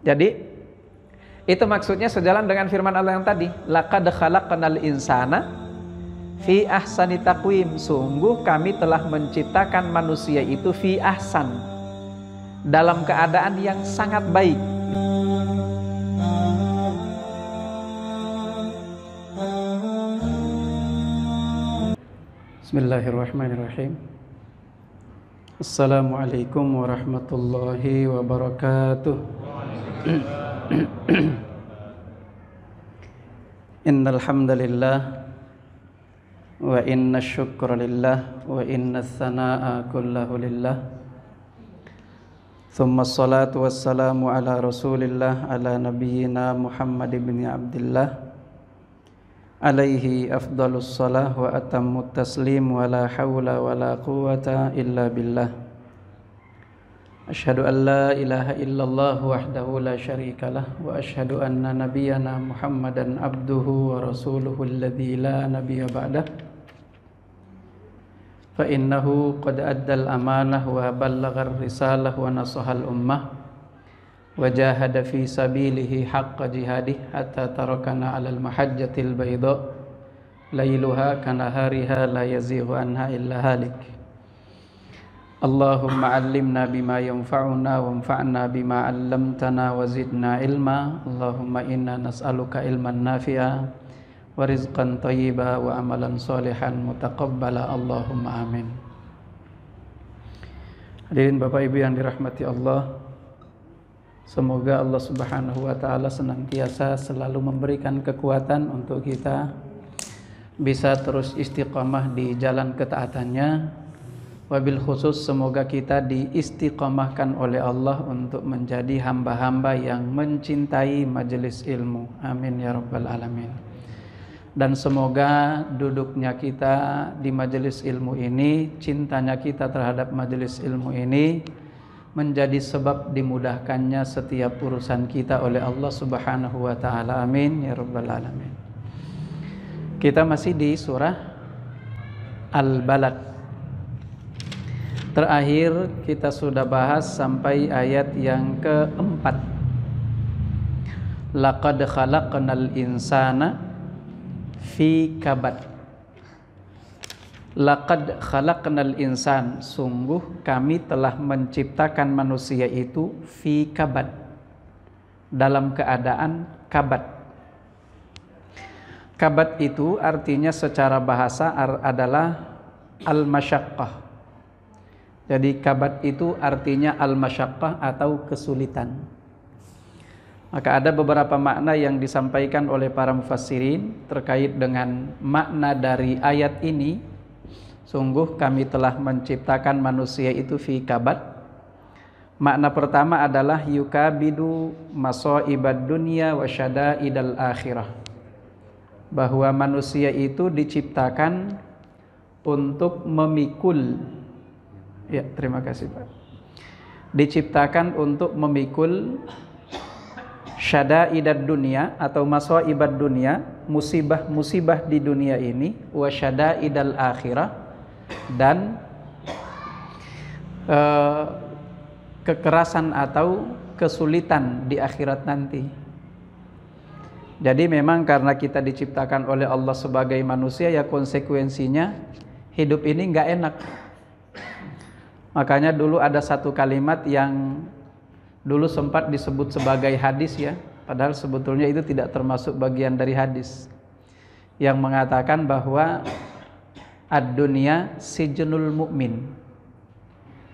Jadi itu maksudnya sejalan dengan firman Allah yang tadi, laqad khalaqnal insana fi ahsani taqwim, sungguh kami telah menciptakan manusia itu fi ahsan, dalam keadaan yang sangat baik. Bismillahirrahmanirrahim. Assalamualaikum warahmatullahi wabarakatuh. Innal hamdalillah wa inna syukra lillah wa inna tsanaa kullahu lillah. Tsumma ssalatu wassalamu ala Rasulillah ala nabiyyina Muhammad ibn Abdullah alaihi afdalus salah wa atammut taslim wa la hawla wa la quwwata illa billah. Asyhadu an la ilaha illallah wahdahu la syarikalah wa asyhadu anna nabiyyana Muhammadan abduhu wa rasuluhu alladzi la nabiyya ba'dah. Fa innahu qad addal amanah wa ballaghar risalah wa nasahal ummah wa jahada fi sabilihi haqqa jihadih hatta tarakana 'alal mahajjatil bayda lailuha kanahariha la yazighu anha illa halik. Allahumma 'allimna bima yanfa'una wanfa'na bima 'allamtana wa zidna ilma. Allahumma inna nas'aluka ilman nafi'a wa rizqan thayyiba wa amalan sholihan mutaqabbala. Allahumma amin. Hadirin Bapak Ibu yang dirahmati Allah, semoga Allah Subhanahu wa taala senantiasa selalu memberikan kekuatan untuk kita bisa terus istiqamah di jalan ketaatannya. Wabil khusus semoga kita diistiqamahkan oleh Allah untuk menjadi hamba-hamba yang mencintai majelis ilmu. Amin ya rabbal alamin. Dan semoga duduknya kita di majelis ilmu ini, cintanya kita terhadap majelis ilmu ini menjadi sebab dimudahkannya setiap urusan kita oleh Allah Subhanahu wa taala. Amin ya rabbal alamin. Kita masih di surah Al-Balad. Terakhir kita sudah bahas sampai ayat yang keempat. Laqad khalaqnal insana fi kabad. Laqad khalaqnal insan, sungguh kami telah menciptakan manusia itu fi kabad, dalam keadaan kabad. Kabad itu artinya secara bahasa adalah al-masyaqqah. Jadi kabad itu artinya al-masyaqqah atau kesulitan. Maka ada beberapa makna yang disampaikan oleh para mufassirin terkait dengan makna dari ayat ini. Sungguh kami telah menciptakan manusia itu fi kabad. Makna pertama adalah yukabidu masaibad dunya wa syada'idal akhirah. Bahwa manusia itu diciptakan untuk memikul. Ya, terima kasih Pak. Diciptakan untuk memikul syada'idad dunya atau masaibad dunya, musibah-musibah di dunia ini, wa syada'idal akhirah, dan kekerasan atau kesulitan di akhirat nanti. Jadi memang karena kita diciptakan oleh Allah sebagai manusia, ya konsekuensinya hidup ini nggak enak. Makanya dulu ada satu kalimat yang dulu sempat disebut sebagai hadis ya, padahal sebetulnya itu tidak termasuk bagian dari hadis, yang mengatakan bahwa ad-dunya sijnul mu'min.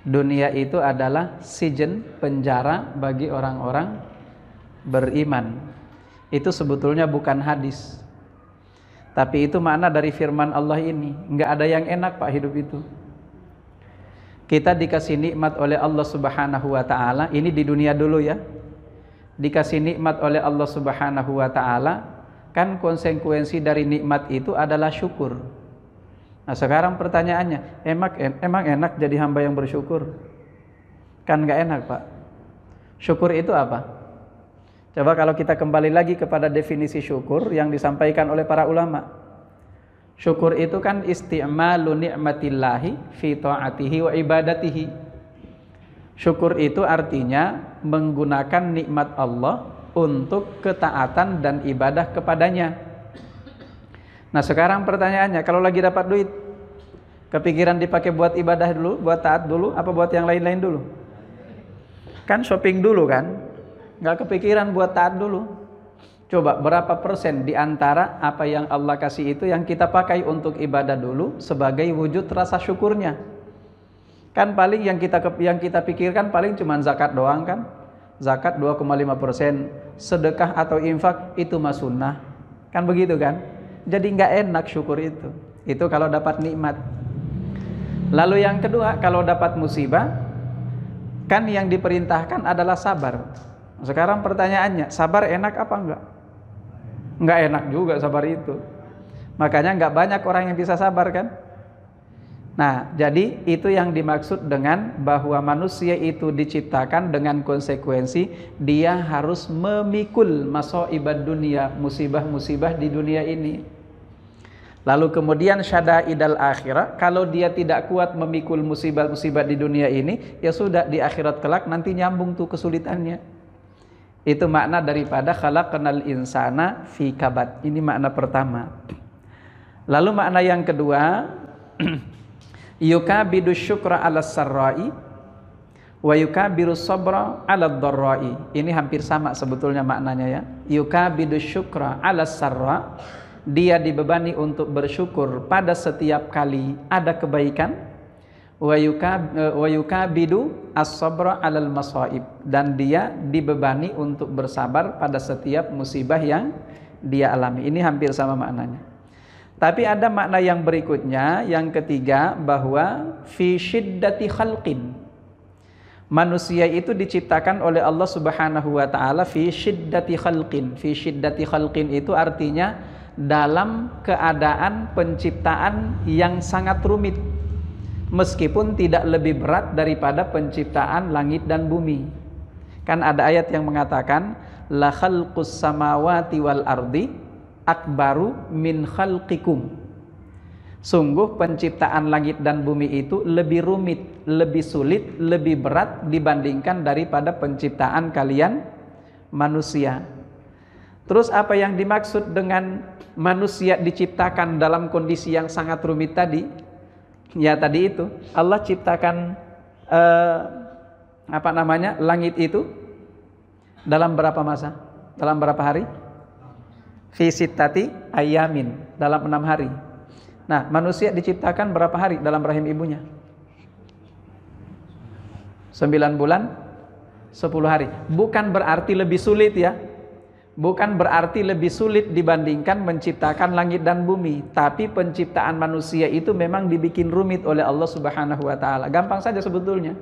Dunia itu adalah sijen, penjara bagi orang-orang beriman. Itu sebetulnya bukan hadis, tapi itu makna dari firman Allah ini. Enggak ada yang enak Pak hidup itu. Kita dikasih nikmat oleh Allah Subhanahu wa taala, ini di dunia dulu ya. Dikasih nikmat oleh Allah Subhanahu wa taala, kan konsekuensi dari nikmat itu adalah syukur. Nah, sekarang pertanyaannya, emang enak jadi hamba yang bersyukur? Kan enggak enak, Pak. Syukur itu apa? Coba kalau kita kembali lagi kepada definisi syukur yang disampaikan oleh para ulama. Syukur itu kan isti'malu ni'matillahi fi ta'atihi wa ibadatihi. Syukur itu artinya menggunakan nikmat Allah untuk ketaatan dan ibadah kepadanya. Nah sekarang pertanyaannya, kalau lagi dapat duit, kepikiran dipakai buat ibadah dulu, buat taat dulu, apa buat yang lain-lain dulu? Kan shopping dulu kan? Nggak kepikiran buat taat dulu. Coba berapa persen di antara apa yang Allah kasih itu yang kita pakai untuk ibadah dulu sebagai wujud rasa syukurnya? Kan paling yang kita pikirkan paling cuma zakat doang kan? Zakat 2,5%, sedekah atau infak itu mah sunnah. Kan begitu kan? Jadi nggak enak syukur itu. Itu kalau dapat nikmat. Lalu yang kedua, kalau dapat musibah, kan yang diperintahkan adalah sabar. Sekarang pertanyaannya, sabar enak apa enggak? Enggak enak juga sabar itu. Makanya enggak banyak orang yang bisa sabar kan? Nah, jadi itu yang dimaksud dengan bahwa manusia itu diciptakan dengan konsekuensi dia harus memikul masaibad dunia, musibah-musibah di dunia ini. Lalu kemudian syada'idal akhirah, kalau dia tidak kuat memikul musibah-musibah di dunia ini, ya sudah di akhirat kelak nanti nyambung tuh kesulitannya. Itu makna daripada khalaqnal insana fi kabad. Ini makna pertama. Lalu makna yang kedua, yukabidu syukra ala sarra'i wa yukabiru sabra ala dharra'i. Ini hampir sama sebetulnya maknanya ya. Yukabidu syukra ala sarra', dia dibebani untuk bersyukur pada setiap kali ada kebaikan. Wa yukabidu as-sabra alal masaib, dan dia dibebani untuk bersabar pada setiap musibah yang dia alami. Ini hampir sama maknanya. Tapi ada makna yang berikutnya, yang ketiga, bahwa fi syiddati khalqin, manusia itu diciptakan oleh Allah Subhanahu wa taala fi syiddati khalqin. Fi syiddati khalqin itu artinya dalam keadaan penciptaan yang sangat rumit, meskipun tidak lebih berat daripada penciptaan langit dan bumi. Kan ada ayat yang mengatakan la khalqus samawati wal ardi akbaru min khalqikum. Sungguh penciptaan langit dan bumi itu lebih rumit, lebih sulit, lebih berat dibandingkan daripada penciptaan kalian manusia. Terus apa yang dimaksud dengan manusia diciptakan dalam kondisi yang sangat rumit tadi? Ya tadi itu Allah ciptakan langit itu dalam berapa masa? Dalam berapa hari? Fi sittati ayamin, dalam 6 hari. Nah, manusia diciptakan berapa hari dalam rahim ibunya? 9 bulan 10 hari. Bukan berarti lebih sulit ya. Bukan berarti lebih sulit dibandingkan menciptakan langit dan bumi, tapi penciptaan manusia itu memang dibikin rumit oleh Allah Subhanahu wa taala. Gampang saja sebetulnya.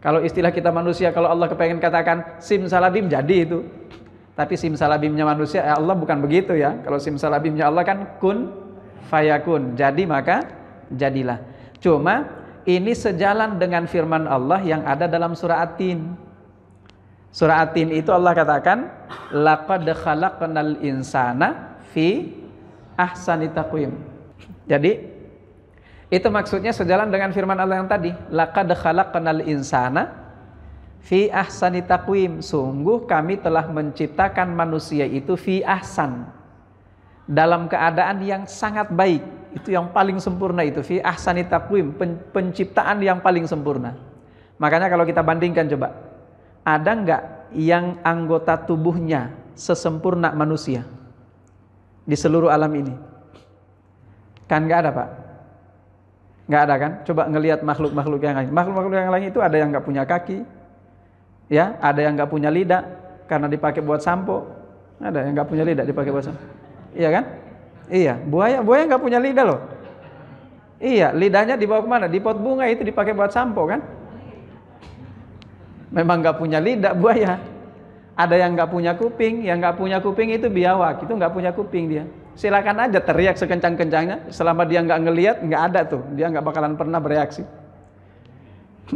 Kalau istilah kita manusia, kalau Allah kepengen katakan simsalabim, jadi itu. Tapi simsalabimnya manusia, ya Allah bukan begitu ya. Kalau simsalabimnya Allah kan kun fayakun, jadi maka jadilah. Cuma ini sejalan dengan firman Allah yang ada dalam surah At-Tin. Surah At-Tin itu Allah katakan laqad khalaqnal insana fi ahsani taqwim. Jadi itu maksudnya sejalan dengan firman Allah yang tadi, laqad khalaqnal insana fi ahsani taqwim. Sungguh kami telah menciptakan manusia itu fi ahsan, dalam keadaan yang sangat baik. Itu yang paling sempurna, itu fi ahsani taqwim, penciptaan yang paling sempurna. Makanya kalau kita bandingkan coba, ada enggak yang anggota tubuhnya sesempurna manusia di seluruh alam ini? Kan enggak ada Pak? Enggak ada kan? Coba ngelihat makhluk-makhluk yang lain. Makhluk-makhluk yang lain itu ada yang enggak punya kaki, ya, ada yang enggak punya lidah karena dipakai buat sampo, ada yang enggak punya lidah dipakai buat sampo. Iya kan? Iya, buaya enggak punya lidah loh. Iya, lidahnya dibawa kemana? Di pot bunga itu dipakai buat sampo kan? Memang nggak punya lidah buaya. Ada yang nggak punya kuping, yang nggak punya kuping itu biawak, itu nggak punya kuping dia. Silakan aja teriak sekencang-kencangnya, selama dia nggak ngelihat, nggak ada tuh, dia nggak bakalan pernah bereaksi.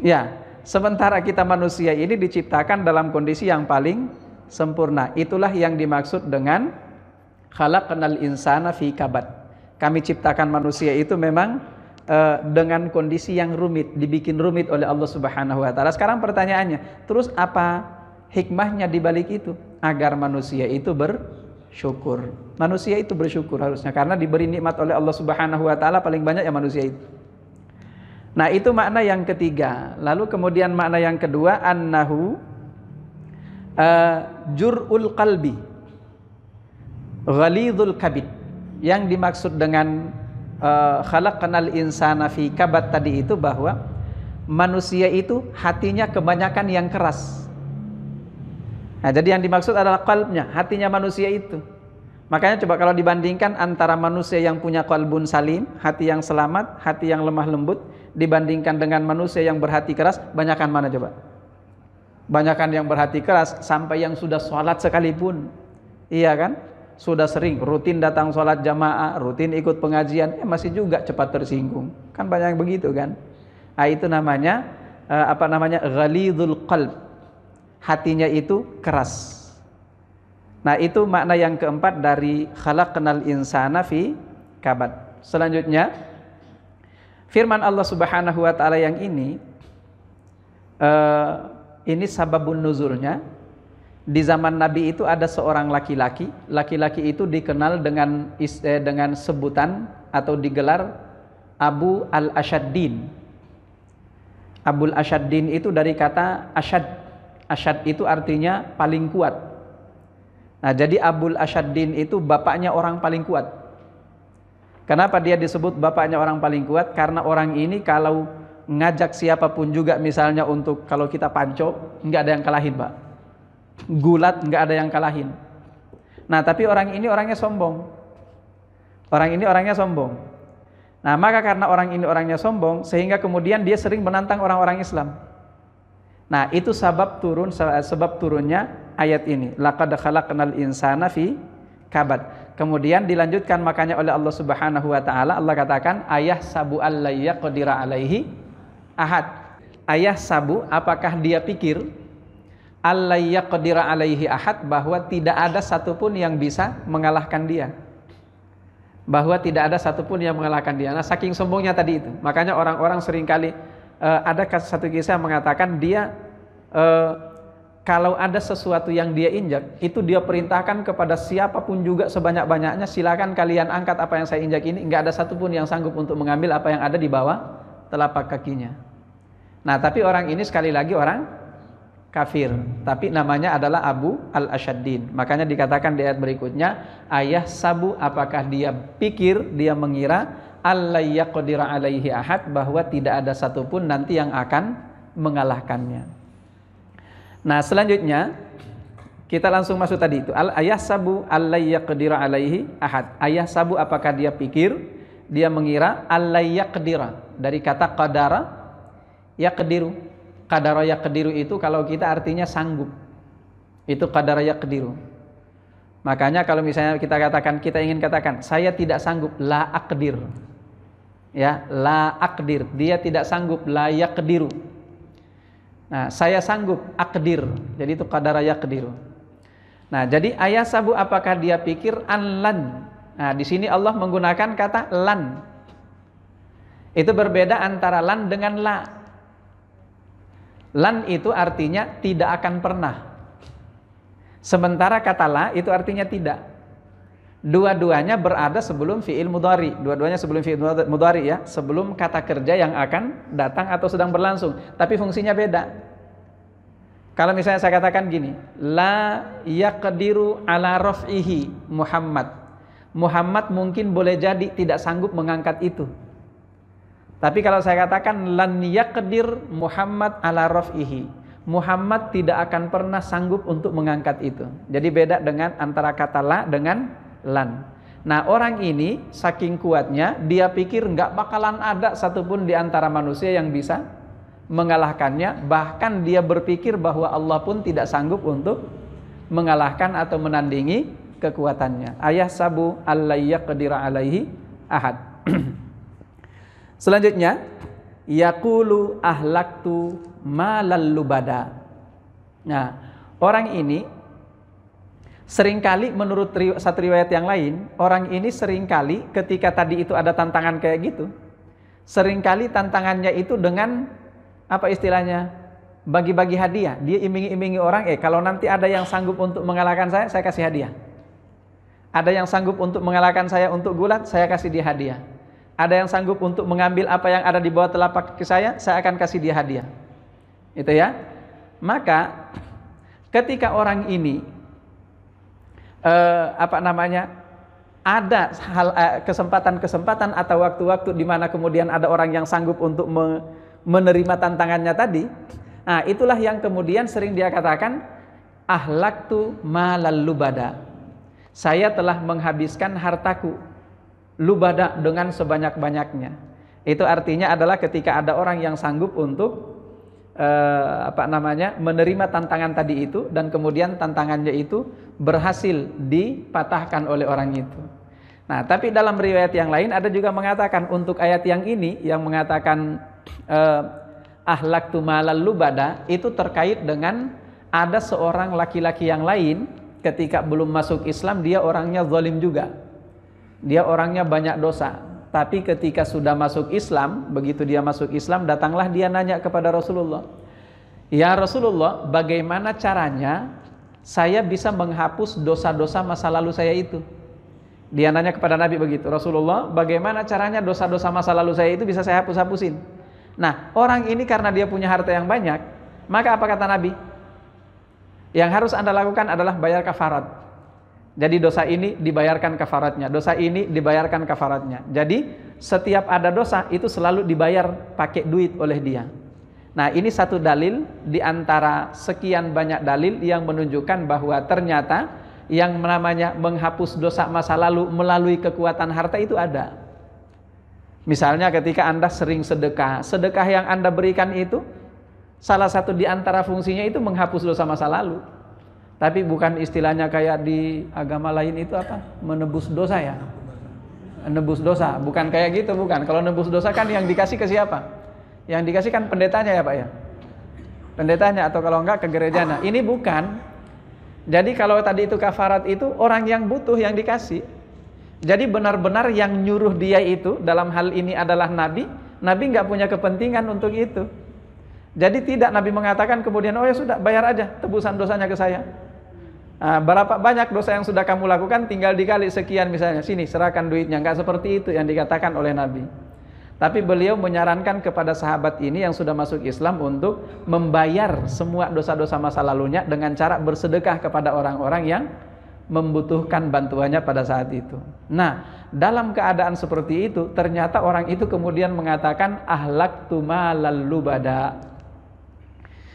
Ya, sementara kita manusia ini diciptakan dalam kondisi yang paling sempurna. Itulah yang dimaksud dengan khalaqnal insana fi kabad. Kami ciptakan manusia itu memang dengan kondisi yang rumit, dibikin rumit oleh Allah Subhanahu wa taala. Sekarang pertanyaannya, terus apa hikmahnya di balik itu? Agar manusia itu bersyukur. Manusia itu bersyukur harusnya, karena diberi nikmat oleh Allah Subhanahu wa taala paling banyak ya manusia itu. Nah, itu makna yang ketiga. Lalu kemudian makna yang kedua, annahu jur'ul qalbi ghalidhul kabid. Yang dimaksud dengan khalaqnal insana fi kabad tadi itu bahwa manusia itu hatinya kebanyakan yang keras. Nah, jadi yang dimaksud adalah qalbnya, hatinya manusia itu. Makanya coba kalau dibandingkan antara manusia yang punya qalbun salim, hati yang selamat, hati yang lemah lembut, dibandingkan dengan manusia yang berhati keras, banyakan mana coba? Banyakan yang berhati keras, sampai yang sudah sholat sekalipun, iya kan? Sudah sering rutin datang sholat jamaah, rutin ikut pengajian, masih juga cepat tersinggung. Kan banyak yang begitu kan? Nah, itu namanya ghalidhul qalb. Hatinya itu keras. Nah, itu makna yang keempat dari khalaqnal insana fi kabad. Selanjutnya, firman Allah Subhanahu wa taala yang ini sababun nuzulnya. Di zaman Nabi itu ada seorang laki-laki. Laki-laki itu dikenal dengan sebutan atau digelar Abu al-Ashaddin. Abul Ashaddin itu dari kata asyad. Asyad itu artinya paling kuat. Nah, jadi Abul Ashaddin itu bapaknya orang paling kuat. Kenapa dia disebut bapaknya orang paling kuat? Karena orang ini kalau ngajak siapapun juga, misalnya untuk kalau kita panco, nggak ada yang kalahin, Pak. Gulat nggak ada yang kalahin. Nah, tapi orang ini orangnya sombong. Nah, maka karena orang ini orangnya sombong, sehingga kemudian dia sering menantang orang-orang Islam. Nah, itu sebab turunnya ayat ini. Laqad khalaqnal insana fi kabad. Kemudian dilanjutkan makanya oleh Allah Subhanahu wa taala, Allah katakan ayah sabu allayya qadira alaihi ahad. Ayah sabu, apakah dia pikir allayya qadira alaihi ahad, bahwa tidak ada satupun yang bisa mengalahkan dia. Bahwa tidak ada satupun yang mengalahkan dia. Nah, saking sombongnya tadi itu. Makanya orang-orang seringkali ada satu kisah mengatakan dia kalau ada sesuatu yang dia injak, itu dia perintahkan kepada siapapun juga sebanyak-banyaknya, silakan kalian angkat apa yang saya injak ini, nggak ada satupun yang sanggup untuk mengambil apa yang ada di bawah telapak kakinya. Nah, tapi orang ini sekali lagi orang kafir, tapi namanya adalah Abu al-Ashaddin. Makanya dikatakan di ayat berikutnya, ayah sabu, apakah dia pikir, dia mengira Allah yaqdira alaihi ahad, bahwa tidak ada satupun nanti yang akan mengalahkannya. Nah, selanjutnya kita langsung masuk tadi itu. Ayah sabu Allah yaqdira alaihi ahad. Ayah sabu, apakah dia pikir, dia mengira, Allah yaqdira dari kata qadara yaqdiru. Qadara yaqdiru itu kalau kita artinya sanggup. Itu qadara yaqdiru. Makanya kalau misalnya kita ingin katakan saya tidak sanggup, la aqdir. Ya, la aqdir, dia tidak sanggup, la yaqdiru. Nah, saya sanggup, aqdir. Jadi itu qadara yaqdiru. Nah, jadi ayah sabu, apakah dia pikir, lan. Nah, di sini Allah menggunakan kata lan. Itu berbeda antara lan dengan la. Lan itu artinya tidak akan pernah. Sementara kata la itu artinya tidak. Dua-duanya berada sebelum fi'il mudhari. Dua-duanya sebelum fi'il mudhari ya, sebelum kata kerja yang akan datang atau sedang berlangsung. Tapi fungsinya beda. Kalau misalnya saya katakan gini, la yaqdiru ala raf'ihi Muhammad. Muhammad mungkin boleh jadi tidak sanggup mengangkat itu. Tapi kalau saya katakan lan yaqdir Muhammad ala raf'ihi, Muhammad tidak akan pernah sanggup untuk mengangkat itu. Jadi beda dengan antara kata la dengan lan. Nah, orang ini saking kuatnya, dia pikir nggak bakalan ada satupun di antara manusia yang bisa mengalahkannya. Bahkan dia berpikir bahwa Allah pun tidak sanggup untuk mengalahkan atau menandingi kekuatannya. Ayah sabu alla yaqdira alaihi ahad. Selanjutnya, yaqulu ahlaktu malal lubada. Nah, orang ini seringkali menurut satu riwayat yang lain, orang ini seringkali ketika tadi itu ada tantangan kayak gitu, Seringkali tantangannya itu dengan apa istilahnya? Bagi-bagi hadiah. Dia iming-imingi orang, kalau nanti ada yang sanggup untuk mengalahkan saya kasih hadiah. Ada yang sanggup untuk mengalahkan saya untuk gulat, saya kasih dia hadiah. Ada yang sanggup untuk mengambil apa yang ada di bawah telapak kaki saya akan kasih dia hadiah. Itu ya. Maka ketika orang ini ada kesempatan-kesempatan atau waktu-waktu di mana kemudian ada orang yang sanggup untuk menerima tantangannya tadi, nah itulah yang kemudian sering dia katakan ahlaktu malal lubada. Saya telah menghabiskan hartaku lubada dengan sebanyak-banyaknya. Itu artinya adalah ketika ada orang yang sanggup untuk menerima tantangan tadi itu, dan kemudian tantangannya itu berhasil dipatahkan oleh orang itu. Nah, tapi dalam riwayat yang lain ada juga mengatakan untuk ayat yang ini yang mengatakan ahlaktu malal lubada itu terkait dengan ada seorang laki-laki yang lain ketika belum masuk Islam dia orangnya zalim juga. Dia orangnya banyak dosa, tapi ketika sudah masuk Islam, begitu dia masuk Islam, datanglah dia nanya kepada Rasulullah, ya Rasulullah, bagaimana caranya saya bisa menghapus dosa-dosa masa lalu saya itu? Dia nanya kepada Nabi begitu, Rasulullah, bagaimana caranya dosa-dosa masa lalu saya itu bisa saya hapus-hapusin? Nah, orang ini karena dia punya harta yang banyak, maka apa kata Nabi? Yang harus Anda lakukan adalah bayar kafarat. Jadi dosa ini dibayarkan kafaratnya, dosa ini dibayarkan kafaratnya. Jadi setiap ada dosa itu selalu dibayar pakai duit oleh dia. Nah, ini satu dalil di antara sekian banyak dalil yang menunjukkan bahwa ternyata yang namanya menghapus dosa masa lalu melalui kekuatan harta itu ada. Misalnya ketika Anda sering sedekah, sedekah yang Anda berikan itu salah satu di antara fungsinya itu menghapus dosa masa lalu. Tapi bukan istilahnya kayak di agama lain itu apa? Menebus dosa ya? Menebus dosa, bukan kayak gitu, bukan. Kalau menebus dosa kan yang dikasih ke siapa? Yang dikasih kan pendetanya ya Pak ya? Pendetanya, atau kalau enggak ke gerejanya. Ini bukan. Jadi kalau tadi itu kafarat itu orang yang butuh yang dikasih. Jadi benar-benar yang nyuruh dia itu dalam hal ini adalah Nabi. Nabi enggak punya kepentingan untuk itu. Jadi tidak Nabi mengatakan kemudian, oh ya sudah bayar aja tebusan dosanya ke saya. Nah, berapa banyak dosa yang sudah kamu lakukan tinggal dikali sekian misalnya, sini serahkan duitnya. Enggak seperti itu yang dikatakan oleh Nabi. Tapi beliau menyarankan kepada sahabat ini yang sudah masuk Islam untuk membayar semua dosa-dosa masa lalunya dengan cara bersedekah kepada orang-orang yang membutuhkan bantuannya pada saat itu. Nah, dalam keadaan seperti itu ternyata orang itu kemudian mengatakan ahlaktu malal lubada.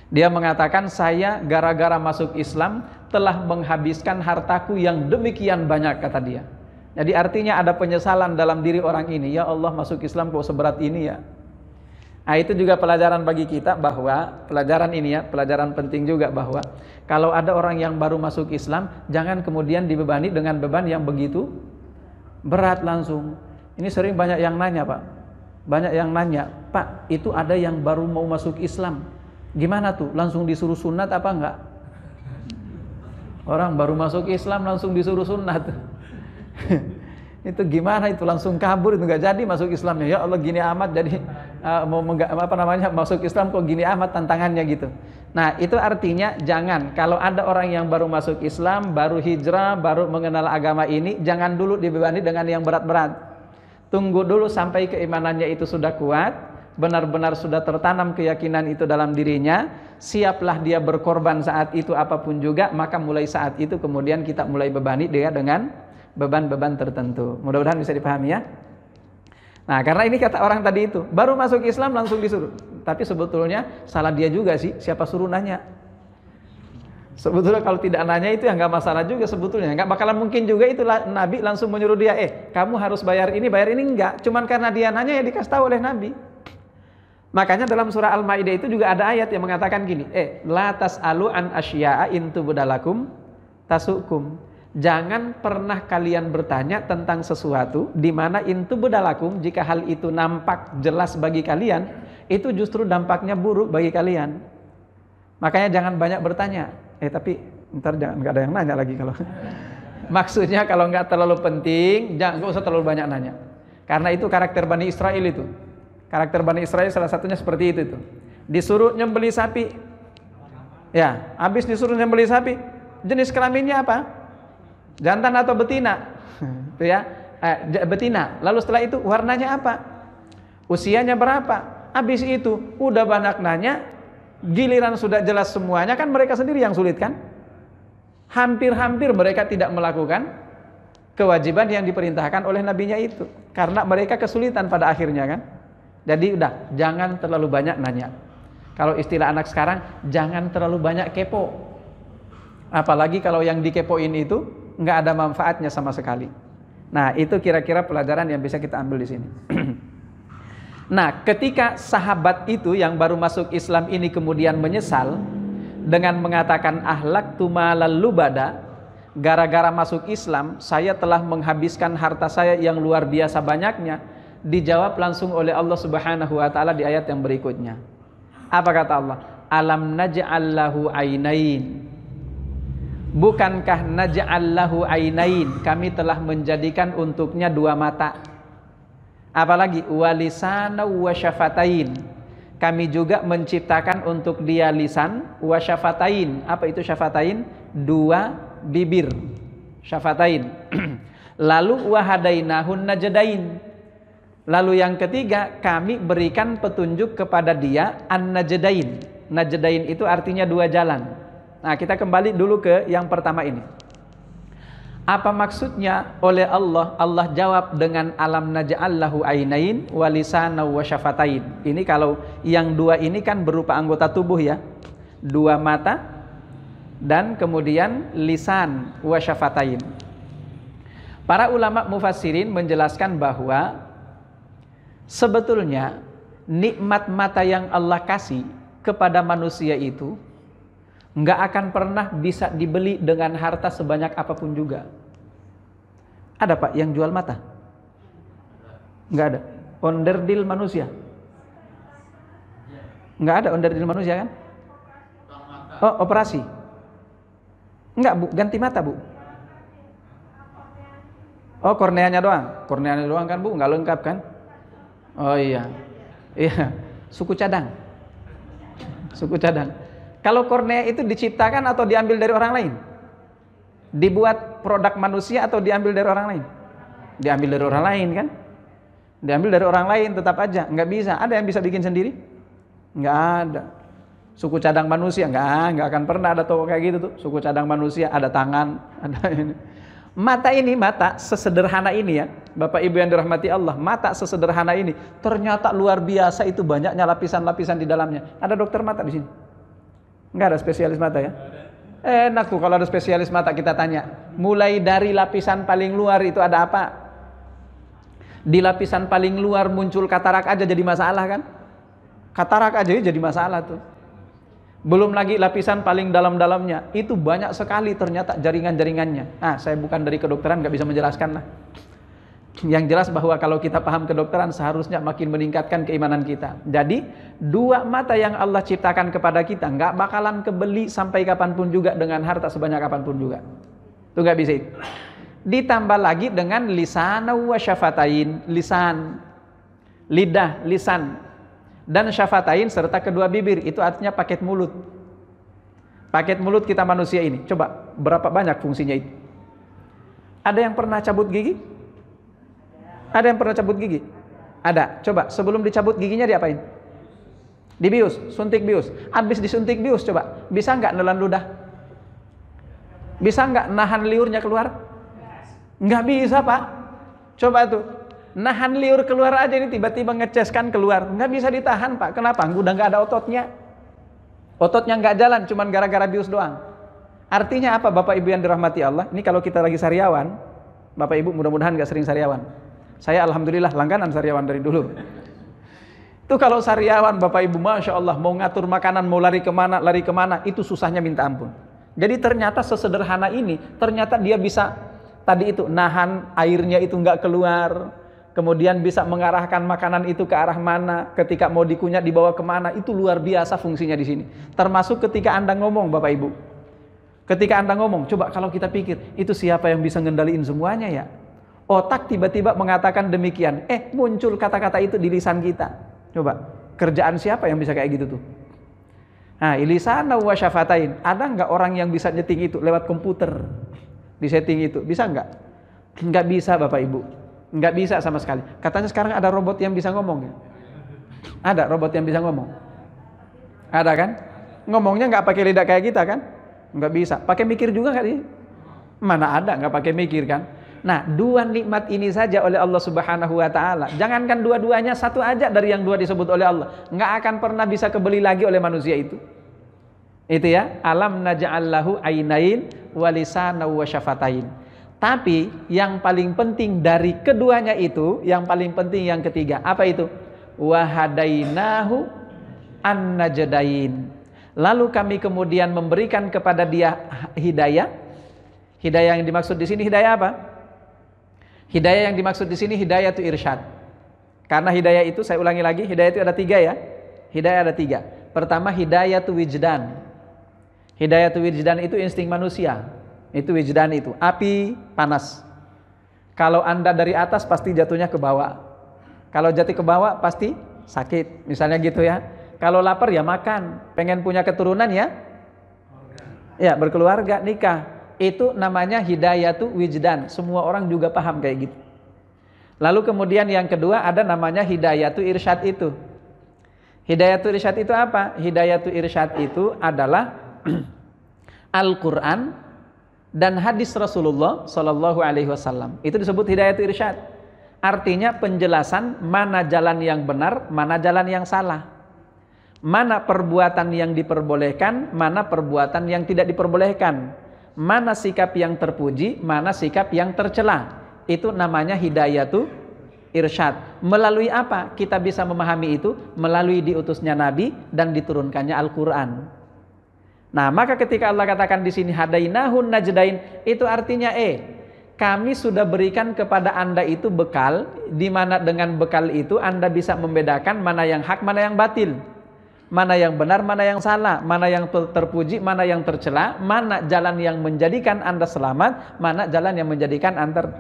Dia mengatakan saya gara-gara masuk Islam telah menghabiskan hartaku yang demikian banyak, kata dia. Jadi artinya ada penyesalan dalam diri orang ini. Ya Allah, masuk Islam kok seberat ini ya. Nah, itu juga pelajaran bagi kita bahwa pelajaran ini ya, pelajaran penting juga bahwa kalau ada orang yang baru masuk Islam, jangan kemudian dibebani dengan beban yang begitu berat langsung. Ini sering banyak yang nanya Pak. Banyak yang nanya, Pak, itu ada yang baru mau masuk Islam. Gimana tuh? Langsung disuruh sunat apa enggak? Orang baru masuk Islam langsung disuruh sunat. Itu gimana itu? Langsung kabur itu, enggak jadi masuk Islamnya. Ya Allah, gini amat jadi masuk Islam kok gini amat tantangannya gitu. Nah, itu artinya jangan, kalau ada orang yang baru masuk Islam, baru hijrah, baru mengenal agama ini, jangan dulu dibebani dengan yang berat-berat. Tunggu dulu sampai keimanannya itu sudah kuat, benar-benar sudah tertanam keyakinan itu dalam dirinya, siaplah dia berkorban saat itu apapun juga, maka mulai saat itu kemudian kita mulai bebani dia dengan beban-beban tertentu. Mudah-mudahan bisa dipahami ya. Nah, karena ini kata orang tadi itu, baru masuk Islam langsung disuruh. Tapi sebetulnya salah dia juga sih, siapa suruh nanya. Sebetulnya kalau tidak nanya itu ya nggak masalah juga sebetulnya. Nggak bakalan mungkin juga itu Nabi langsung menyuruh dia, kamu harus bayar ini enggak. Cuman karena dia nanya ya dikasih tahu oleh Nabi. Makanya dalam surah Al-Maidah itu juga ada ayat yang mengatakan gini, la tas'alu an asya'a in tubdalakum tasukum. Jangan pernah kalian bertanya tentang sesuatu di mana in tubdalakum, jika hal itu nampak jelas bagi kalian, itu justru dampaknya buruk bagi kalian. Makanya jangan banyak bertanya. Tapi ntar jangan, nggak ada yang nanya lagi kalau. Maksudnya kalau nggak terlalu penting, nggak usah terlalu banyak nanya. Karena itu karakter Bani Israel itu. Karakter Bani Israel salah satunya seperti itu tuh. Disuruh nyembeli sapi. Ya, habis disuruh nyembeli sapi, jenis kelaminnya apa? Jantan atau betina? Tuh ya, betina. Lalu setelah itu warnanya apa? Usianya berapa? Habis itu udah banyak nanya, giliran sudah jelas semuanya, kan mereka sendiri yang sulit kan? Hampir-hampir mereka tidak melakukan kewajiban yang diperintahkan oleh nabinya itu, karena mereka kesulitan pada akhirnya kan. Jadi udah, jangan terlalu banyak nanya. Kalau istilah anak sekarang, jangan terlalu banyak kepo. Apalagi kalau yang dikepoin itu nggak ada manfaatnya sama sekali. Nah, itu kira-kira pelajaran yang bisa kita ambil di sini. Nah, ketika sahabat itu yang baru masuk Islam ini kemudian menyesal dengan mengatakan ahlaktu malal lubada, gara-gara masuk Islam saya telah menghabiskan harta saya yang luar biasa banyaknya, dijawab langsung oleh Allah Subhanahu wa taala di ayat yang berikutnya. Apa kata Allah? Alam naj'al lahu ainain. Bukankah naj'al lahu ainain, kami telah menjadikan untuknya dua mata. Apalagi walisana wa syafatain, kami juga menciptakan untuk dia lisan, wa syafatain. Apa itu syafatain? Dua bibir. Syafatain. Lalu wahadainahun najdain. Lalu yang ketiga, kami berikan petunjuk kepada dia an-najdain. Najdain itu artinya dua jalan. Nah, kita kembali dulu ke yang pertama ini. Apa maksudnya oleh Allah? Allah jawab dengan alam naj'al lahu ainain wa lisana wa syafatain. Ini kalau yang dua ini kan berupa anggota tubuh ya. Dua mata dan kemudian lisan wa syafatain. Para ulama mufassirin menjelaskan bahwa sebetulnya nikmat mata yang Allah kasih kepada manusia itu nggak akan pernah bisa dibeli dengan harta sebanyak apapun juga. Ada Pak yang jual mata? Nggak ada. Onderdil manusia? Nggak ada onderdil manusia kan? Oh, operasi? Nggak Bu, ganti mata Bu. Oh, korneanya doang? Korneanya doang kan Bu, nggak lengkap kan? Oh iya, iya, suku cadang. Suku cadang. Kalau kornea itu diciptakan atau diambil dari orang lain? Dibuat produk manusia atau diambil dari orang lain? Diambil dari orang lain kan? Diambil dari orang lain tetap aja, nggak bisa. Ada yang bisa bikin sendiri? Nggak ada. Suku cadang manusia nggak akan pernah ada toko kayak gitu tuh. Suku cadang manusia ada tangan, ada ini. Mata ini, mata sesederhana ini ya, Bapak Ibu yang dirahmati Allah, mata sesederhana ini ternyata luar biasa itu banyaknya lapisan-lapisan di dalamnya. Ada dokter mata di sini? Enggak ada spesialis mata ya? Enak tuh kalau ada spesialis mata kita tanya. Mulai dari lapisan paling luar itu ada apa? Di lapisan paling luar muncul katarak aja jadi masalah kan? Katarak aja jadi masalah tuh. Belum lagi lapisan paling dalam-dalamnya, itu banyak sekali ternyata jaringan-jaringannya. Nah, saya bukan dari kedokteran, nggak bisa menjelaskan lah. Yang jelas bahwa kalau kita paham kedokteran seharusnya makin meningkatkan keimanan kita. Jadi dua mata yang Allah ciptakan kepada kita nggak bakalan kebeli sampai kapanpun juga dengan harta sebanyak kapanpun juga. Itu nggak bisa itu. Ditambah lagi dengan lisan wa syafatain, lisan, lidah, lisan. Dan syafatain serta kedua bibir, itu artinya paket mulut. Paket mulut kita manusia ini, coba berapa banyak fungsinya itu? Ada yang pernah cabut gigi? Ada yang pernah cabut gigi? Ada. Coba sebelum dicabut giginya diapain? Dibius, suntik bius. Habis disuntik bius, coba bisa nggak nelan ludah? Bisa nggak nahan liurnya keluar? Nggak bisa Pak. Coba tuh. Nahan liur keluar aja ini tiba-tiba ngeceskan keluar, nggak bisa ditahan Pak. Kenapa? Udah nggak ada ototnya. Ototnya nggak jalan, cuman gara-gara bius doang. Artinya apa Bapak Ibu yang dirahmati Allah? Ini kalau kita lagi sariawan, Bapak Ibu mudah-mudahan nggak sering sariawan. Saya alhamdulillah langganan sariawan dari dulu. Itu kalau sariawan Bapak Ibu, Masya Allah, mau ngatur makanan, mau lari kemana, itu susahnya minta ampun. Jadi ternyata sesederhana ini, ternyata dia bisa tadi itu nahan airnya itu nggak keluar. Kemudian bisa mengarahkan makanan itu ke arah mana, ketika mau dikunyah dibawa kemana, itu luar biasa fungsinya di sini. Termasuk ketika Anda ngomong Bapak Ibu. Ketika Anda ngomong, coba kalau kita pikir, itu siapa yang bisa ngendaliin semuanya ya? Otak tiba-tiba mengatakan demikian, muncul kata-kata itu di lisan kita. Coba, kerjaan siapa yang bisa kayak gitu tuh? Nah, lisanan wa syafatain. Ada nggak orang yang bisa nyeting itu lewat komputer? Di setting itu, bisa nggak? Nggak bisa Bapak Ibu. Nggak bisa sama sekali. Katanya sekarang ada robot yang bisa ngomong ya? Ada robot yang bisa ngomong? Ada kan? Ngomongnya nggak pakai lidah kayak kita kan? Nggak bisa. Pakai mikir juga nggak sih? Mana ada nggak pakai mikir kan? Nah, dua nikmat ini saja oleh Allah Subhanahu wa Ta'ala. Jangankan dua-duanya, satu aja dari yang dua disebut oleh Allah, nggak akan pernah bisa kebeli lagi oleh manusia itu. Itu ya, alam naj'allahu ainain wa lisanan wa syafatain. Tapi yang paling penting dari keduanya itu, yang paling penting yang ketiga, apa itu? Wa hadainahu an-najdain. Lalu kami kemudian memberikan kepada dia hidayah. Hidayah yang dimaksud di sini hidayah apa? Hidayah yang dimaksud di sini hidayah itu irsyad. Karena hidayah itu, saya ulangi lagi, hidayah itu ada tiga ya. Hidayah ada tiga. Pertama, hidayah itu wijdan. Hidayah itu wijdan itu insting manusia. Itu wijdan itu, api panas. Kalau Anda dari atas pasti jatuhnya ke bawah. Kalau jatuh ke bawah pasti sakit. Misalnya gitu ya. Kalau lapar ya makan. Pengen punya keturunan ya? Ya, berkeluarga, nikah. Itu namanya hidayah itu wijdan. Semua orang juga paham kayak gitu. Lalu kemudian yang kedua ada namanya hidayah itu irsyad itu. Hidayah itu irsyad itu apa? Hidayah itu irsyad itu adalah Al-Quran dan hadis Rasulullah Sallallahu Alaihi Wasallam. Itu disebut hidayah itu irsyad. Artinya penjelasan mana jalan yang benar, mana jalan yang salah, mana perbuatan yang diperbolehkan, mana perbuatan yang tidak diperbolehkan, mana sikap yang terpuji, mana sikap yang tercela. Itu namanya hidayah itu irsyad. Melalui apa kita bisa memahami itu? Melalui diutusnya Nabi dan diturunkannya Al-Quran. Nah, maka ketika Allah katakan di sini hadainahun najdain, itu artinya kami sudah berikan kepada Anda itu bekal, di mana dengan bekal itu Anda bisa membedakan mana yang hak, mana yang batil, mana yang benar, mana yang salah, mana yang terpuji, mana yang tercela, mana jalan yang menjadikan Anda selamat, mana jalan yang menjadikan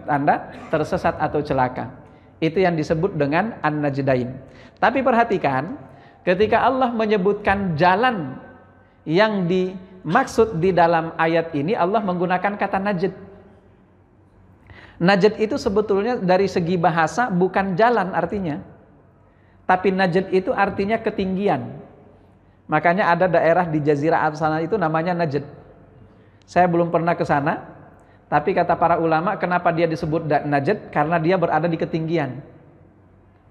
Anda tersesat atau celaka. Itu yang disebut dengan an-najdain. Tapi perhatikan, ketika Allah menyebutkan jalan yang dimaksud di dalam ayat ini, Allah menggunakan kata najd. Najd itu sebetulnya dari segi bahasa bukan jalan artinya, tapi najd itu artinya ketinggian. Makanya ada daerah di Jazirah Arab sana itu namanya Najd. Saya belum pernah ke sana, tapi kata para ulama kenapa dia disebut Najd? Karena dia berada di ketinggian.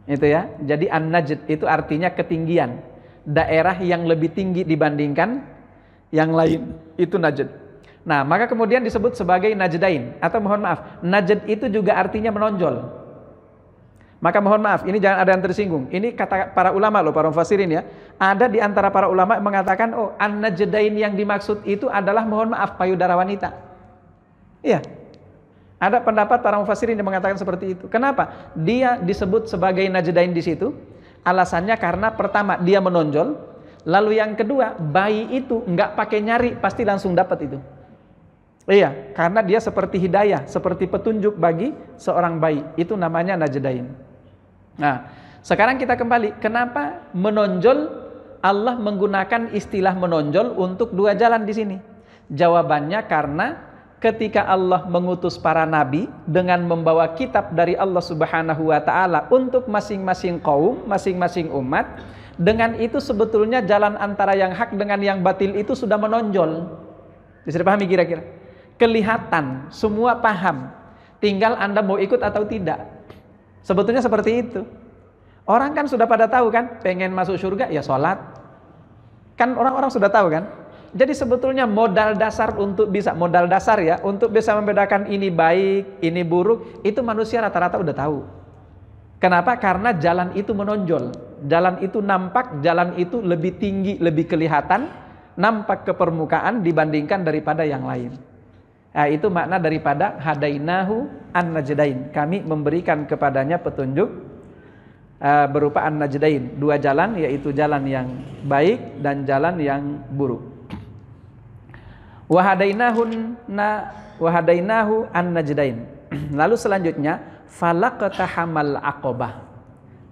Itu ya. Jadi an-Najd itu artinya ketinggian. Daerah yang lebih tinggi dibandingkan yang lain, itu Najd. Nah, maka kemudian disebut sebagai najdain, atau mohon maaf, najd itu juga artinya menonjol. Maka mohon maaf, ini jangan ada yang tersinggung. Ini kata para ulama loh, para mufassirin ya. Ada di antara para ulama yang mengatakan, oh, an-najdain yang dimaksud itu adalah mohon maaf payudara wanita. Iya. Ada pendapat para mufassirin yang mengatakan seperti itu. Kenapa? Dia disebut sebagai najdain di situ. Alasannya karena pertama dia menonjol, lalu yang kedua bayi itu nggak pakai nyari pasti langsung dapat itu. Iya, karena dia seperti hidayah, seperti petunjuk bagi seorang bayi. Itu namanya najdain. Nah, sekarang kita kembali. Kenapa menonjol? Allah menggunakan istilah menonjol untuk dua jalan di sini. Jawabannya karena ketika Allah mengutus para nabi dengan membawa kitab dari Allah Subhanahu wa Ta'ala untuk masing-masing kaum, masing-masing umat, dengan itu sebetulnya jalan antara yang hak dengan yang batil itu sudah menonjol. Bisa dipahami kira-kira? Kelihatan, semua paham, tinggal Anda mau ikut atau tidak. Sebetulnya seperti itu. Orang kan sudah pada tahu kan, pengen masuk surga ya sholat. Kan orang-orang sudah tahu kan. Jadi sebetulnya modal dasar untuk bisa, modal dasar ya, untuk bisa membedakan ini baik, ini buruk, itu manusia rata-rata udah tahu. Kenapa? Karena jalan itu menonjol, jalan itu nampak, jalan itu lebih tinggi, lebih kelihatan, nampak ke permukaan dibandingkan daripada yang lain. Nah, itu makna daripada hadainahu an-najdain. Kami memberikan kepadanya petunjuk berupa an-najdain, dua jalan, yaitu jalan yang baik dan jalan yang buruk. Wahadainahu an-najdain. Lalu selanjutnya falaqtahamal aqabah.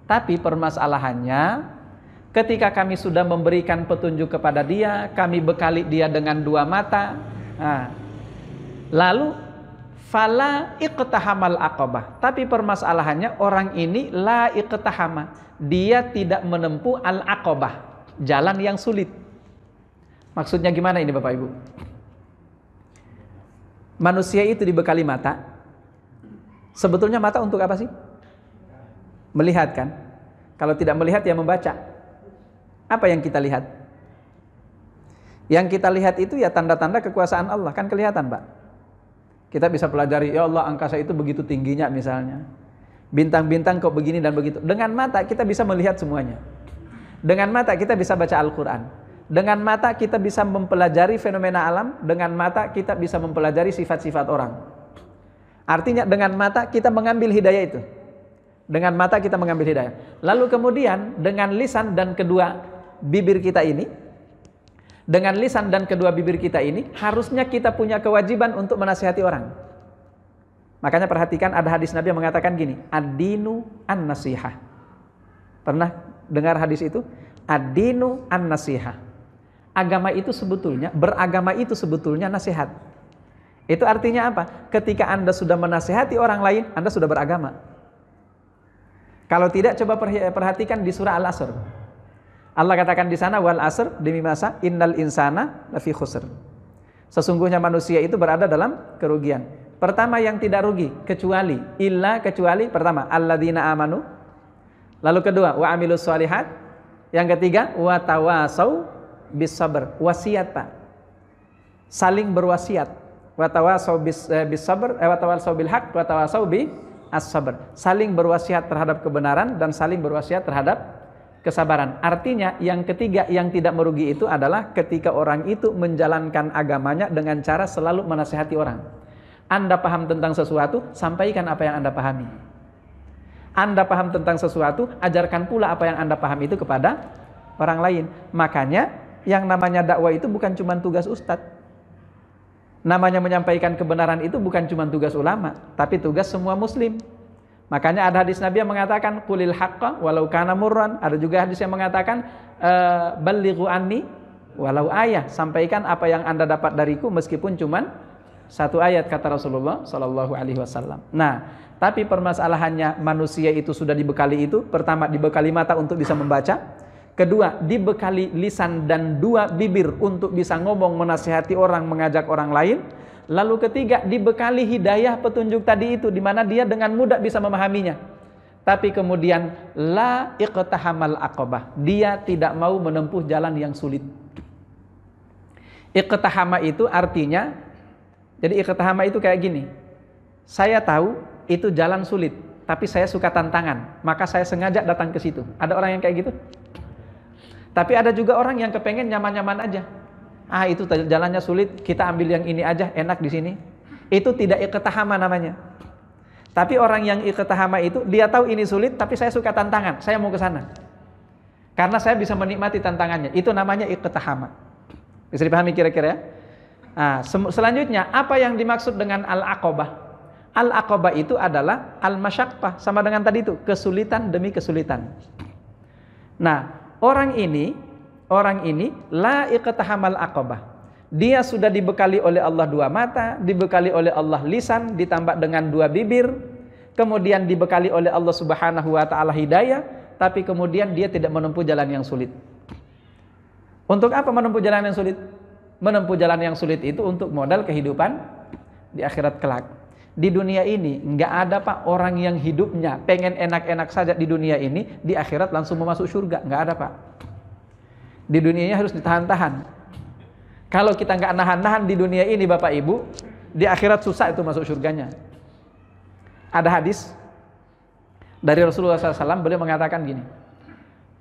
Tapi permasalahannya, ketika kami sudah memberikan petunjuk kepada dia, kami bekali dia dengan 2 mata. Nah, lalu fala iqtahamal aqabah. Tapi permasalahannya orang ini la iqtahama. Dia tidak menempuh al-aqabah, jalan yang sulit. Maksudnya gimana ini Bapak Ibu? Manusia itu dibekali mata. Sebetulnya mata untuk apa sih? Melihat kan? Kalau tidak melihat ya membaca. Apa yang kita lihat? Yang kita lihat itu ya tanda-tanda kekuasaan Allah, kan kelihatan Pak. Kita bisa pelajari, ya Allah angkasa itu begitu tingginya misalnya. Bintang-bintang kok begini dan begitu. Dengan mata kita bisa melihat semuanya. Dengan mata kita bisa baca Al-Quran. Dengan mata kita bisa mempelajari fenomena alam. Dengan mata kita bisa mempelajari sifat-sifat orang. Artinya dengan mata kita mengambil hidayah itu. Dengan mata kita mengambil hidayah. Lalu kemudian dengan lisan dan kedua bibir kita ini, dengan lisan dan kedua bibir kita ini, harusnya kita punya kewajiban untuk menasihati orang. Makanya perhatikan ada hadis Nabi yang mengatakan gini, ad-dinu an-nasihah. Pernah dengar hadis itu? Ad-dinu an-nasihah. Agama itu sebetulnya, beragama itu sebetulnya nasihat. Itu artinya apa? Ketika Anda sudah menasihati orang lain, Anda sudah beragama. Kalau tidak, coba perhatikan di surah Al-Asr. Allah katakan di sana, wal asr, demi masa, innal insana lafi khusr. Sesungguhnya manusia itu berada dalam kerugian. Pertama yang tidak rugi, kecuali, pertama, alladzina amanu. Lalu kedua, wa amilus shalihat. Yang ketiga, wa tawasau bis sabr. Wasiat Pak. Saling berwasiat. Wa tawasau bis sabr, wa tawasau bil haq, wa tawasau bi as-sabr. Saling berwasiat terhadap kebenaran dan saling berwasiat terhadap kesabaran. Artinya yang ketiga yang tidak merugi itu adalah ketika orang itu menjalankan agamanya dengan cara selalu menasihati orang. Anda paham tentang sesuatu, sampaikan apa yang Anda pahami. Anda paham tentang sesuatu, ajarkan pula apa yang Anda paham itu kepada orang lain. Makanya yang namanya dakwah itu bukan cuma tugas ustadz. Namanya menyampaikan kebenaran itu bukan cuma tugas ulama, tapi tugas semua muslim. Makanya ada hadis Nabi yang mengatakan qulil haqqa walau kana murran. Ada juga hadis yang mengatakan ballighu anni walau ayah. Sampaikan apa yang Anda dapat dariku meskipun cuma 1 ayat, kata Rasulullah sallallahu alaihi wasallam. Nah, tapi permasalahannya manusia itu sudah dibekali itu. Pertama, dibekali mata untuk bisa membaca. Kedua, dibekali lisan dan 2 bibir untuk bisa ngomong, menasihati orang, mengajak orang lain. Lalu ketiga, dibekali hidayah petunjuk tadi itu, di mana dia dengan mudah bisa memahaminya. Tapi kemudian la iqtahamal aqabah, dia tidak mau menempuh jalan yang sulit. Iqtahama itu artinya, jadi iqtahama itu kayak gini. Saya tahu itu jalan sulit, tapi saya suka tantangan, maka saya sengaja datang ke situ. Ada orang yang kayak gitu? Tapi ada juga orang yang kepengen nyaman-nyaman aja. Ah, itu jalannya sulit, kita ambil yang ini aja, enak di sini. Itu tidak iqtahama namanya. Tapi orang yang iqtahama itu, dia tahu ini sulit, tapi saya suka tantangan, saya mau ke sana. Karena saya bisa menikmati tantangannya. Itu namanya iqtahama. Bisa dipahami kira-kira ya? Nah, selanjutnya, apa yang dimaksud dengan al-aqabah? Al-aqabah itu adalah al-masyaqqah, sama dengan tadi itu, kesulitan demi kesulitan. Nah, orang ini la iqtahamal aqabah. Dia sudah dibekali oleh Allah 2 mata, dibekali oleh Allah lisan, ditambah dengan 2 bibir, kemudian dibekali oleh Allah Subhanahu wa taala hidayah, tapi kemudian dia tidak menempuh jalan yang sulit. Untuk apa menempuh jalan yang sulit? Menempuh jalan yang sulit itu untuk modal kehidupan di akhirat kelak. Di dunia ini nggak ada Pak orang yang hidupnya pengen enak-enak saja di dunia ini, di akhirat langsung mau masuk surga. Nggak ada Pak. Di dunianya harus ditahan-tahan. Kalau kita nggak nahan-nahan di dunia ini Bapak Ibu, di akhirat susah itu masuk surganya. Ada hadis dari Rasulullah SAW, beliau mengatakan gini,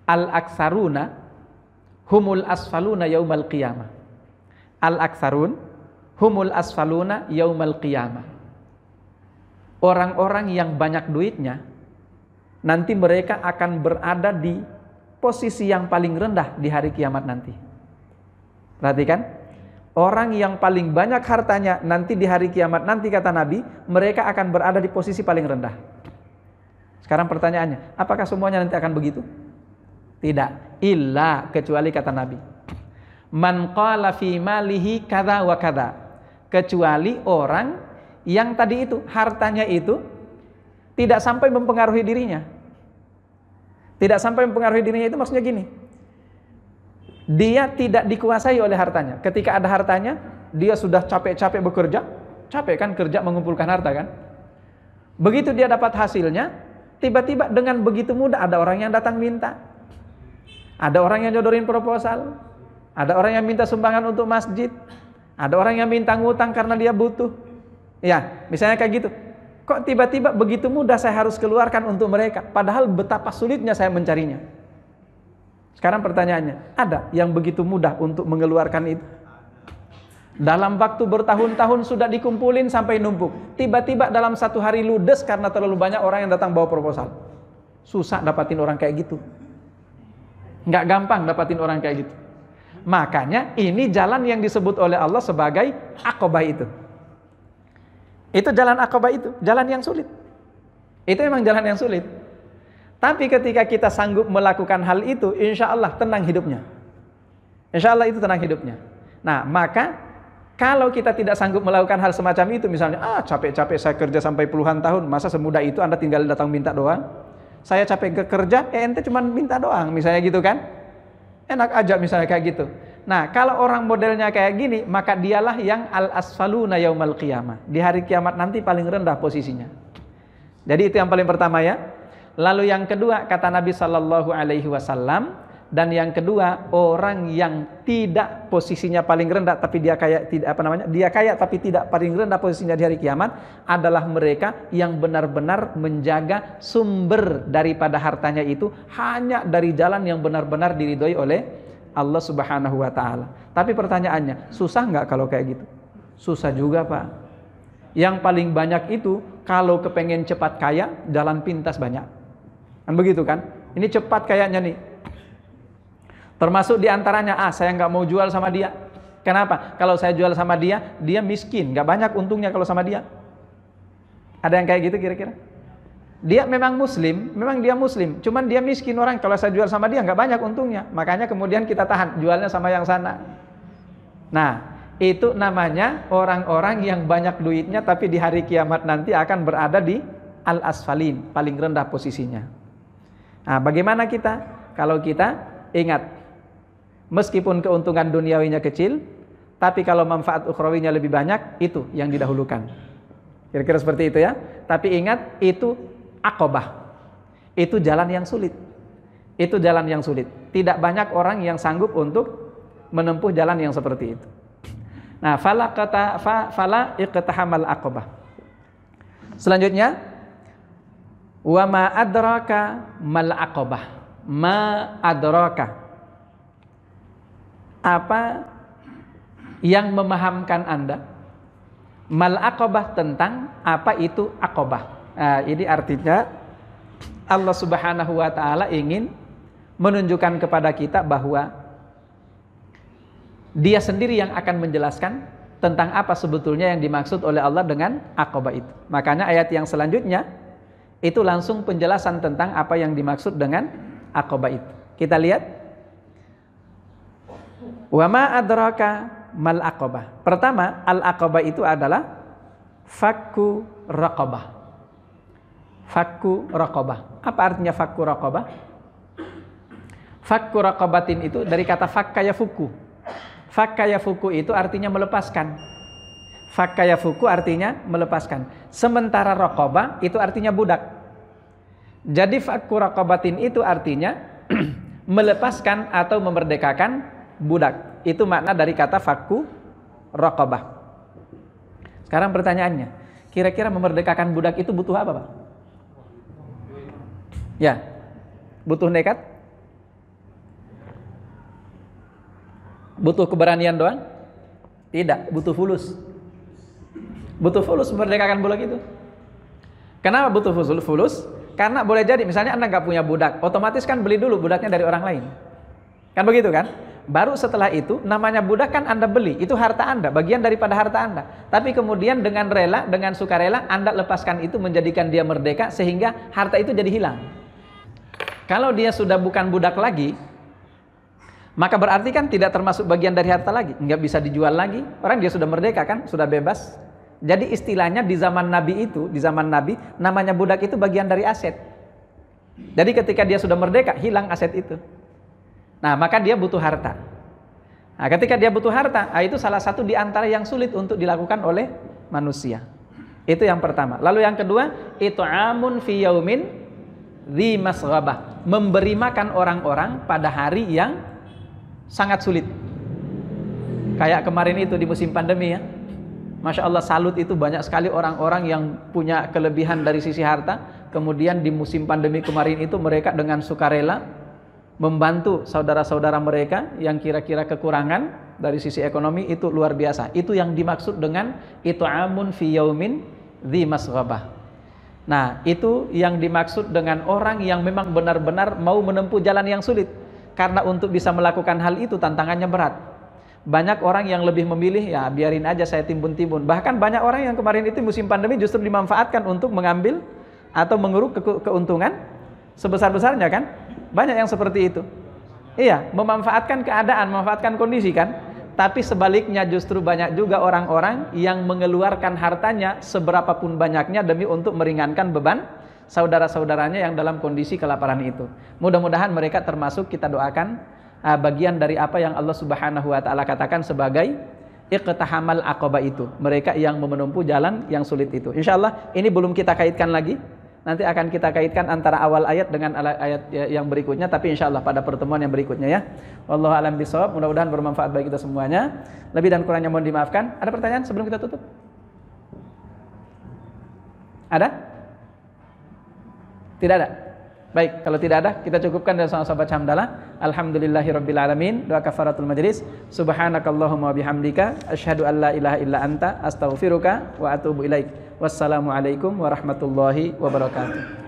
al-aksaruna humul asfaluna yaumal qiyamah. Al-aksarun humul asfaluna yaumal qiyamah. Orang-orang yang banyak duitnya, nanti mereka akan berada di posisi yang paling rendah di hari kiamat nanti. Perhatikan, orang yang paling banyak hartanya nanti di hari kiamat nanti, kata Nabi, mereka akan berada di posisi paling rendah. Sekarang pertanyaannya, apakah semuanya nanti akan begitu? Tidak, illa kecuali kata Nabi, man qala fi malihi kadza wa kadza, kecuali orang yang tadi itu hartanya itu tidak sampai mempengaruhi dirinya. Tidak sampai mempengaruhi dirinya itu maksudnya gini, dia tidak dikuasai oleh hartanya. Ketika ada hartanya, dia sudah capek-capek bekerja, capek kan kerja mengumpulkan harta kan. Begitu dia dapat hasilnya, tiba-tiba dengan begitu mudah ada orang yang datang minta, ada orang yang jodohin proposal, ada orang yang minta sumbangan untuk masjid, ada orang yang minta ngutang karena dia butuh. Ya, misalnya kayak gitu. Kok tiba-tiba begitu mudah saya harus keluarkan untuk mereka, padahal betapa sulitnya saya mencarinya. Sekarang pertanyaannya, ada yang begitu mudah untuk mengeluarkan itu? Dalam waktu bertahun-tahun sudah dikumpulin sampai numpuk, tiba-tiba dalam satu hari ludes karena terlalu banyak orang yang datang bawa proposal. Susah dapatin orang kayak gitu, nggak gampang dapatin orang kayak gitu. Makanya ini jalan yang disebut oleh Allah sebagai Aqabah itu. Itu jalan Aqabah itu, jalan yang sulit. Itu memang jalan yang sulit. Tapi ketika kita sanggup melakukan hal itu, insya Allah tenang hidupnya. Insya Allah itu tenang hidupnya. Nah, maka kalau kita tidak sanggup melakukan hal semacam itu, misalnya, capek-capek saya kerja sampai puluhan tahun, masa semudah itu Anda tinggal datang minta doang? Saya capek kerja, ente cuma minta doang, misalnya gitu kan? Enak aja misalnya kayak gitu. Nah, kalau orang modelnya kayak gini, maka dialah yang al-asfaluna yaumal qiyamah. Di hari kiamat nanti paling rendah posisinya. Jadi itu yang paling pertama ya. Lalu yang kedua, kata Nabi sallallahu alaihi wasallam, dan yang kedua, orang yang tidak posisinya paling rendah tapi dia kaya, tidak dia kaya tapi tidak paling rendah posisinya di hari kiamat adalah mereka yang benar-benar menjaga sumber daripada hartanya itu hanya dari jalan yang benar-benar diridhoi oleh Allah Subhanahu wa taala. Tapi pertanyaannya, susah nggak kalau kayak gitu? Susah juga, Pak. Yang paling banyak itu kalau kepengen cepat kaya, jalan pintas banyak. Kan begitu kan? Ini cepat kayaknya nih. Termasuk diantaranya, saya nggak mau jual sama dia. Kenapa? Kalau saya jual sama dia, dia miskin, nggak banyak untungnya kalau sama dia. Ada yang kayak gitu kira-kira? Dia memang muslim, memang dia muslim, cuman dia miskin orang. Kalau saya jual sama dia, nggak banyak untungnya. Makanya kemudian kita tahan, jualnya sama yang sana. Nah, itu namanya orang-orang yang banyak duitnya, tapi di hari kiamat nanti akan berada di al-asfalin, paling rendah posisinya. Nah, bagaimana kita? Kalau kita ingat, meskipun keuntungan duniawinya kecil, tapi kalau manfaat ukhrawinya lebih banyak, itu yang didahulukan. Kira-kira seperti itu ya. Tapi ingat, itu Aqabah. Itu jalan yang sulit. Itu jalan yang sulit. Tidak banyak orang yang sanggup untuk menempuh jalan yang seperti itu. Nah, fala iqtahamal Aqabah. Selanjutnya, wa ma adraka mal Aqabah. Ma adraka, apa yang memahamkan Anda mal Aqabah, tentang apa itu Aqabah. Nah, ini artinya Allah Subhanahu wa taala ingin menunjukkan kepada kita bahwa Dia sendiri yang akan menjelaskan tentang apa sebetulnya yang dimaksud oleh Allah dengan Aqabah itu. Makanya ayat yang selanjutnya itu langsung penjelasan tentang apa yang dimaksud dengan Aqabah itu. Kita lihat, wa ma adraka mal Aqabah. Pertama, al-Aqabah itu adalah fakku raqabah. Fakku raqabah. Apa artinya fakku raqabah? Fakku raqabatin itu dari kata fakka yafuku. Fakka yafuku itu artinya melepaskan. Fakka yafuku artinya melepaskan. Sementara raqabah itu artinya budak. Jadi fakku raqabatin itu artinya melepaskan atau memerdekakan budak. Itu makna dari kata fakku raqabah. Sekarang pertanyaannya, kira-kira memerdekakan budak itu butuh apa, Pak? Ya, butuh nekat? Butuh keberanian doang? Tidak, butuh fulus. Butuh fulus memerdekakan budak itu. Kenapa butuh fulus? Karena boleh jadi misalnya Anda nggak punya budak, otomatis kan beli dulu budaknya dari orang lain. Kan begitu kan? Baru setelah itu, namanya budak kan Anda beli, itu harta Anda, bagian daripada harta Anda. Tapi kemudian dengan rela, dengan sukarela, Anda lepaskan itu menjadikan dia merdeka, sehingga harta itu jadi hilang. Kalau dia sudah bukan budak lagi, maka berarti kan tidak termasuk bagian dari harta lagi, nggak bisa dijual lagi. Orang dia sudah merdeka kan, sudah bebas. Jadi istilahnya di zaman Nabi itu, di zaman Nabi, namanya budak itu bagian dari aset. Jadi ketika dia sudah merdeka, hilang aset itu. Nah, maka dia butuh harta. Nah, ketika dia butuh harta, itu salah satu di antara yang sulit untuk dilakukan oleh manusia. Itu yang pertama. Lalu yang kedua, it'amun fi yaumin dzi masghabah, memberi makan orang-orang pada hari yang sangat sulit. Kayak kemarin itu di musim pandemi ya. Masya Allah, salut itu banyak sekali orang-orang yang punya kelebihan dari sisi harta. Kemudian di musim pandemi kemarin itu mereka dengan sukarela membantu saudara-saudara mereka yang kira-kira kekurangan dari sisi ekonomi, itu luar biasa. Itu yang dimaksud dengan it'amun fi yaumin dzi masghabah. Nah, itu yang dimaksud dengan orang yang memang benar-benar mau menempuh jalan yang sulit. Karena untuk bisa melakukan hal itu tantangannya berat. Banyak orang yang lebih memilih, ya biarin aja saya timbun-timbun. Bahkan banyak orang yang kemarin itu musim pandemi justru dimanfaatkan untuk mengambil atau mengeruk keuntungan sebesar-besarnya kan. Banyak yang seperti itu. Iya, memanfaatkan keadaan, memanfaatkan kondisi kan. Tapi sebaliknya justru banyak juga orang-orang yang mengeluarkan hartanya seberapapun banyaknya demi untuk meringankan beban saudara-saudaranya yang dalam kondisi kelaparan itu. Mudah-mudahan mereka termasuk, kita doakan, bagian dari apa yang Allah Subhanahu wa taala katakan sebagai iqtahamal aqabah itu. Mereka yang menempuh jalan yang sulit itu. Insyaallah ini belum kita kaitkan lagi. Nanti akan kita kaitkan antara awal ayat dengan ayat yang berikutnya, tapi insyaallah pada pertemuan yang berikutnya ya. Wallahu a'lam bishawab. Mudah-mudahan bermanfaat bagi kita semuanya. Lebih dan kurangnya mohon dimaafkan. Ada pertanyaan sebelum kita tutup? Ada? Tidak ada? Baik, kalau tidak ada, kita cukupkan dengan sahabat hamdalah. Alhamdulillahirabbil alamin. Doa kafaratul majlis. Subhanakallahumma wabihamdika asyhadu an la ilaha illa anta astaghfiruka wa atubu ilaik. Wassalamualaikum warahmatullahi wabarakatuh.